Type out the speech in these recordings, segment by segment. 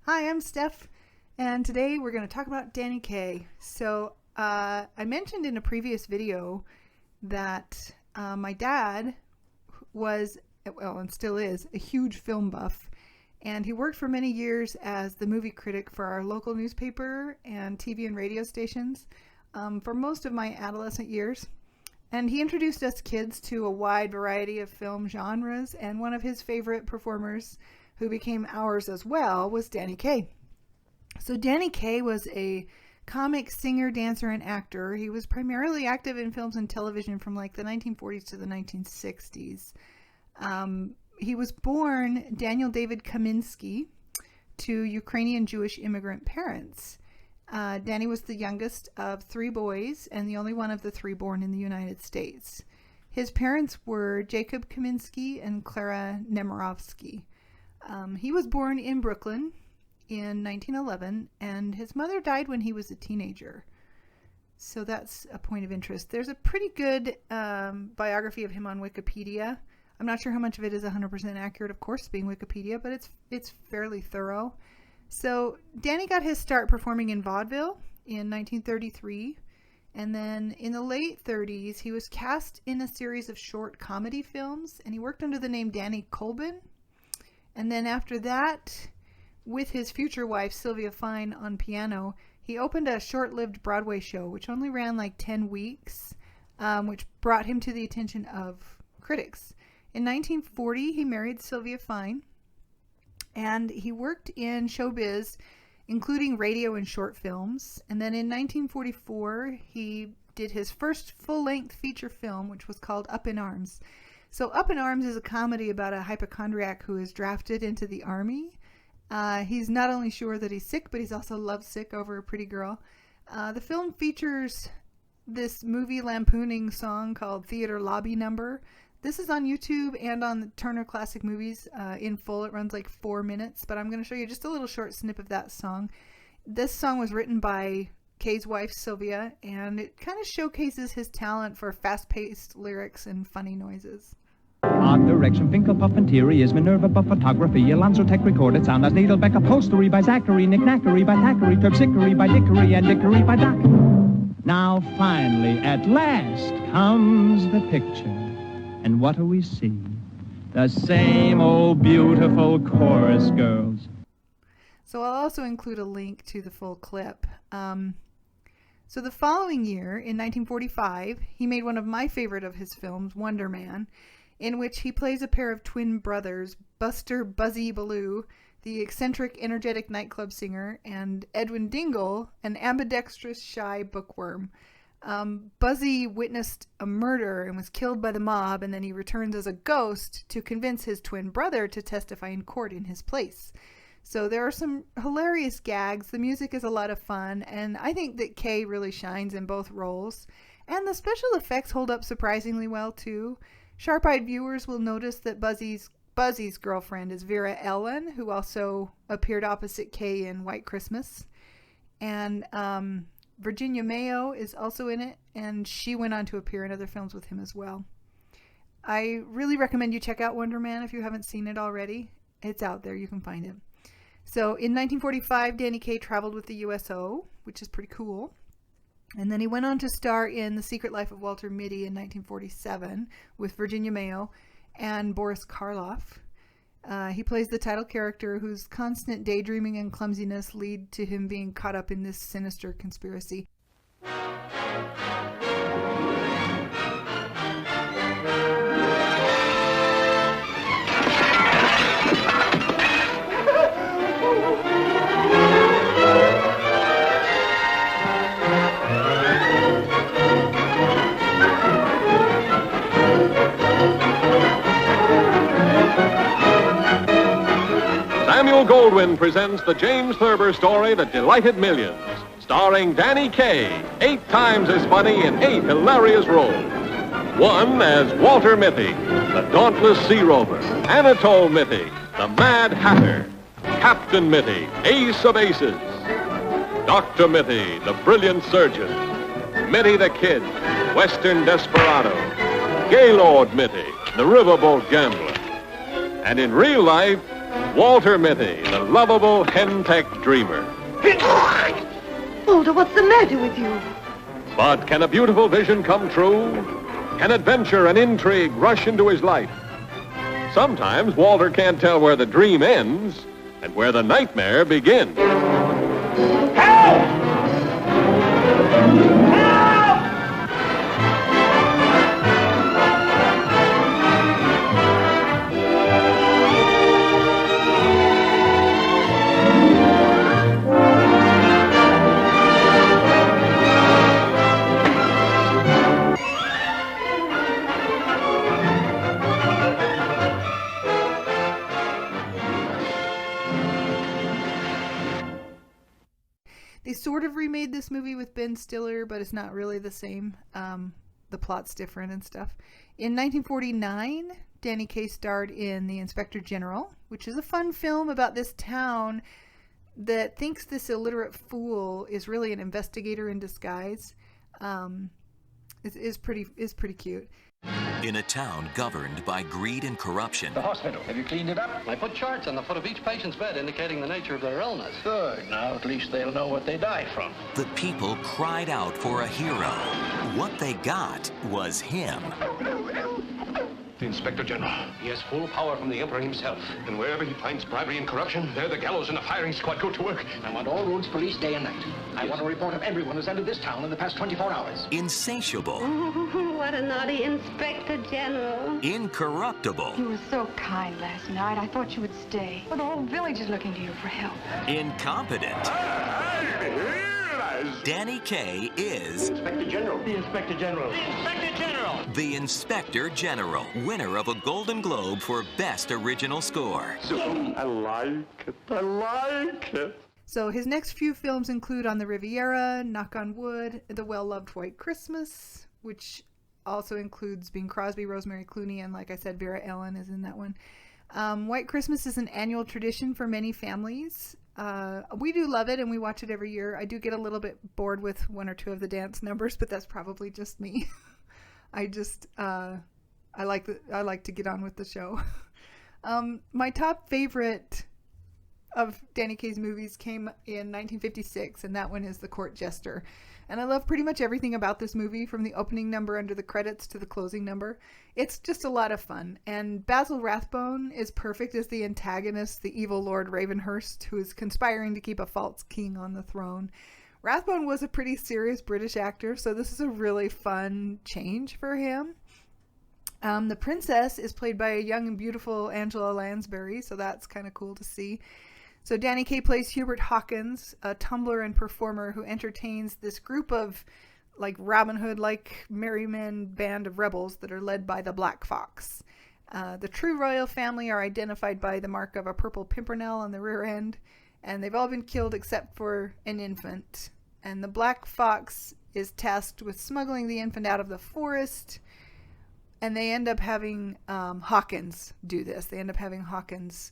Hi, I'm Steph, and today we're going to talk about Danny Kaye. So, I mentioned in a previous video that my dad was, well, and still is, a huge film buff, and he worked for many years as the movie critic for our local newspaper and TV and radio stations for most of my adolescent years. And he introduced us kids to a wide variety of film genres, and one of his favorite performers, who became ours as well, was Danny Kaye. So Danny Kaye was a comic singer, dancer, and actor. He was primarily active in films and television from like the 1940s to the 1960s. He was born Daniel David Kaminsky to Ukrainian Jewish immigrant parents. Danny was the youngest of three boys and the only one of the three born in the United States. His parents were Jacob Kaminsky and Clara Nemirovsky. He was born in Brooklyn in 1911, and his mother died when he was a teenager. So that's a point of interest. There's a pretty good biography of him on Wikipedia. I'm not sure how much of it is 100% accurate, of course, being Wikipedia, but it's fairly thorough. So Danny got his start performing in vaudeville in 1933, and then in the late 30s, he was cast in a series of short comedy films, and he worked under the name Danny Colbin. And then after that, with his future wife, Sylvia Fine, on piano, he opened a short-lived Broadway show, which only ran like 10 weeks, which brought him to the attention of critics. In 1940, he married Sylvia Fine, and he worked in showbiz, including radio and short films. And then in 1944, he did his first full-length feature film, which was called Up in Arms. So Up in Arms is a comedy about a hypochondriac who is drafted into the army. He's not only sure that he's sick, but he's also lovesick over a pretty girl. The film features this movie lampooning song called Theater Lobby Number. This is on YouTube and on Turner Classic Movies in full. It runs like 4 minutes, but I'm going to show you just a little short snip of that song. This song was written by Kaye's wife, Sylvia, and it kind of showcases his talent for fast-paced lyrics and funny noises. Odd direction, Finkel, Puff, and Teary is Minerva, Buff, Photography, Alonzo Tech, recorded sound as Needlebeck, Upholstery by Zachary, Knickknackery by Thackeray, Terpsichore by Dickory, and Dickory by Doc. Now, finally, at last, comes the picture. And what do we see? The same old beautiful chorus girls. So I'll also include a link to the full clip. So the following year, in 1945, he made one of my favorite of his films, Wonder Man, in which he plays a pair of twin brothers, Buster Buzzy Ballou, the eccentric, energetic nightclub singer, and Edwin Dingle, an ambidextrous, shy bookworm. Buzzy witnessed a murder and was killed by the mob, and then he returns as a ghost to convince his twin brother to testify in court in his place. So there are some hilarious gags, the music is a lot of fun, and I think that Kaye really shines in both roles. And the special effects hold up surprisingly well, too. Sharp-eyed viewers will notice that Buzzy's girlfriend is Vera Ellen, who also appeared opposite Kaye in White Christmas. And Virginia Mayo is also in it, and she went on to appear in other films with him as well. I really recommend you check out Wonder Man if you haven't seen it already. It's out there, you can find it. So in 1945, Danny Kaye traveled with the USO, which is pretty cool. And then he went on to star in The Secret Life of Walter Mitty in 1947 with Virginia Mayo and Boris Karloff. He plays the title character whose constant daydreaming and clumsiness lead to him being caught up in this sinister conspiracy. Samuel Goldwyn presents the James Thurber story that delighted millions, starring Danny Kaye, 8 times as funny in 8 hilarious roles. One as Walter Mitty, the dauntless sea rover; Anatole Mitty, the Mad Hatter; Captain Mitty, ace of aces; Dr. Mitty, the brilliant surgeon; Mitty the Kid, Western desperado; Gaylord Mitty, the riverboat gambler. And in real life, Walter Mitty, the lovable hen-tech dreamer. Walter, what's the matter with you? But can a beautiful vision come true? Can adventure and intrigue rush into his life? Sometimes Walter can't tell where the dream ends and where the nightmare begins. Help! They sort of remade this movie with Ben Stiller, but it's not really the same. The plot's different and stuff. In 1949, Danny Kaye starred in The Inspector General, which is a fun film about this town that thinks this illiterate fool is really an investigator in disguise. Is pretty cute. In a town governed by greed and corruption. The hospital, have you cleaned it up? I put charts on the foot of each patient's bed indicating the nature of their illness. Good. Now at least they'll know what they died from. The people cried out for a hero. What they got was him. The Inspector General. He has full power from the Emperor himself. And wherever he finds bribery and corruption, there the gallows and the firing squad go to work. I want all roads policed day and night. I want a report of everyone who's entered this town in the past 24 hours. Insatiable. What a naughty Inspector General. Incorruptible. You were so kind last night. I thought you would stay. Well, the whole village is looking to you for help. Incompetent. Danny Kaye is Inspector General. The Inspector General. The Inspector General. the Inspector General, winner of a Golden Globe for Best Original Score. I like it. So his next few films include On the Riviera, Knock on Wood, The Well-Loved White Christmas, which also includes Bing Crosby, Rosemary Clooney, and like I said, Vera Ellen is in that one. White Christmas is an annual tradition for many families. We do love it and we watch it every year. I do get a little bit bored with one or two of the dance numbers, but that's probably just me. I like to get on with the show. My top favorite of Danny Kaye's movies came in 1956, and that one is The Court Jester. And I love pretty much everything about this movie, from the opening number under the credits to the closing number. It's just a lot of fun. And Basil Rathbone is perfect as the antagonist, the evil Lord Ravenhurst, who is conspiring to keep a false king on the throne. Rathbone was a pretty serious British actor, so this is a really fun change for him. The princess is played by a young and beautiful Angela Lansbury, so that's kind of cool to see. So Danny Kaye plays Hubert Hawkins, a tumbler and performer who entertains this group of like Robin Hood-like merry men band of rebels that are led by the Black Fox. The true royal family are identified by the mark of a purple pimpernel on the rear end, and they've all been killed except for an infant. And the Black Fox is tasked with smuggling the infant out of the forest, and they end up having Hawkins do this. They end up having Hawkins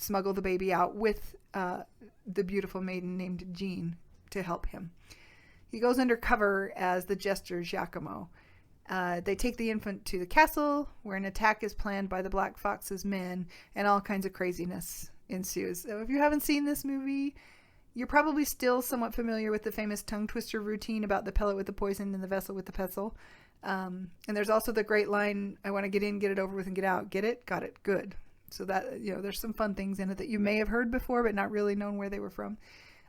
smuggle the baby out with the beautiful maiden named Jean to help him. He goes undercover as the jester Giacomo. They take the infant to the castle, where an attack is planned by the Black Fox's men, and all kinds of craziness ensues. So if you haven't seen this movie, you're probably still somewhat familiar with the famous tongue twister routine about the pellet with the poison and the vessel with the pestle. And there's also the great line, I want to get in, get it over with, and get out. Get it? Got it. Good. So that, there's some fun things in it that you may have heard before, but not really known where they were from.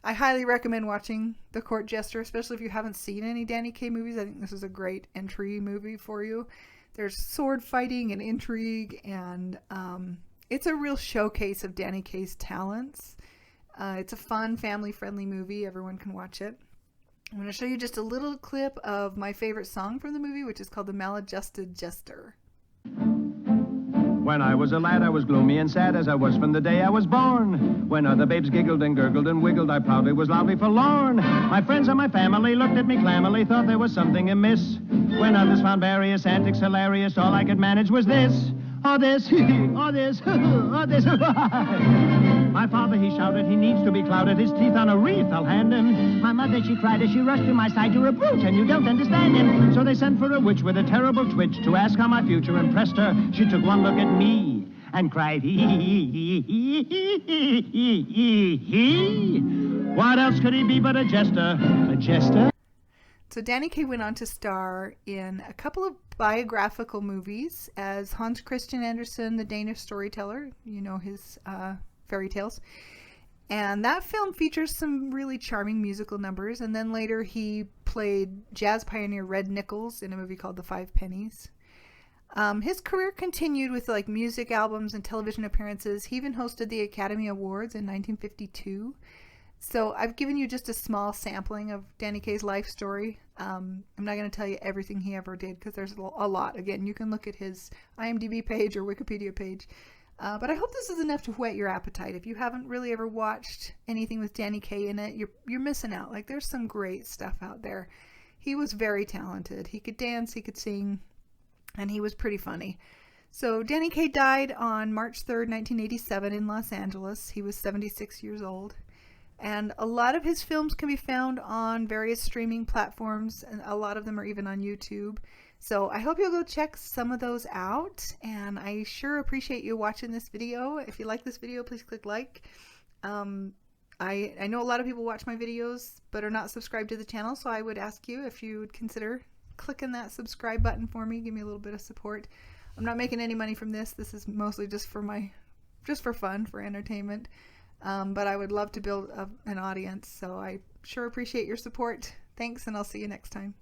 I highly recommend watching The Court Jester, especially if you haven't seen any Danny Kaye movies. I think this is a great entry movie for you. There's sword fighting and intrigue, and it's a real showcase of Danny Kaye's talents. It's a fun, family-friendly movie. Everyone can watch it. I'm going to show you just a little clip of my favorite song from the movie, which is called The Maladjusted Jester. When I was a lad, I was gloomy and sad as I was from the day I was born. When other babes giggled and gurgled and wiggled, I proudly was loudly forlorn. My friends and my family looked at me clammily, thought there was something amiss. When others found various antics hilarious, all I could manage was this. Or this, or this, or this. My father, he shouted, he needs to be clouded, his teeth on a wreath I'll hand him. My mother, she cried as she rushed to my side, you're a brute and you don't understand him. So they sent for a witch with a terrible twitch to ask how my future impressed her. She took one look at me and cried, hee, hee, hee, hee, hee, hee, hee. What else could he be but a jester? A jester? So Danny Kaye went on to star in a couple of biographical movies as Hans Christian Andersen, the Danish storyteller. You know his fairy tales. And that film features some really charming musical numbers. And then later he played jazz pioneer Red Nichols in a movie called The Five Pennies. His career continued with like music albums and television appearances. He even hosted the Academy Awards in 1952. So I've given you just a small sampling of Danny Kaye's life story. I'm not going to tell you everything he ever did because there's a lot. Again, you can look at his IMDb page or Wikipedia page. But I hope this is enough to whet your appetite. If you haven't really ever watched anything with Danny Kaye in it, you're missing out. Like, there's some great stuff out there. He was very talented. He could dance, he could sing, and he was pretty funny. So Danny Kaye died on March 3rd, 1987 in Los Angeles. He was 76 years old. And a lot of his films can be found on various streaming platforms, and a lot of them are even on YouTube. So I hope you'll go check some of those out, and I sure appreciate you watching this video. If you like this video, please click like. I know a lot of people watch my videos but are not subscribed to the channel, so I would ask you if you would consider clicking that subscribe button for me. Give me a little bit of support. I'm not making any money from this. This is mostly just for fun, for entertainment. But I would love to build an audience, so I sure appreciate your support. Thanks, and I'll see you next time.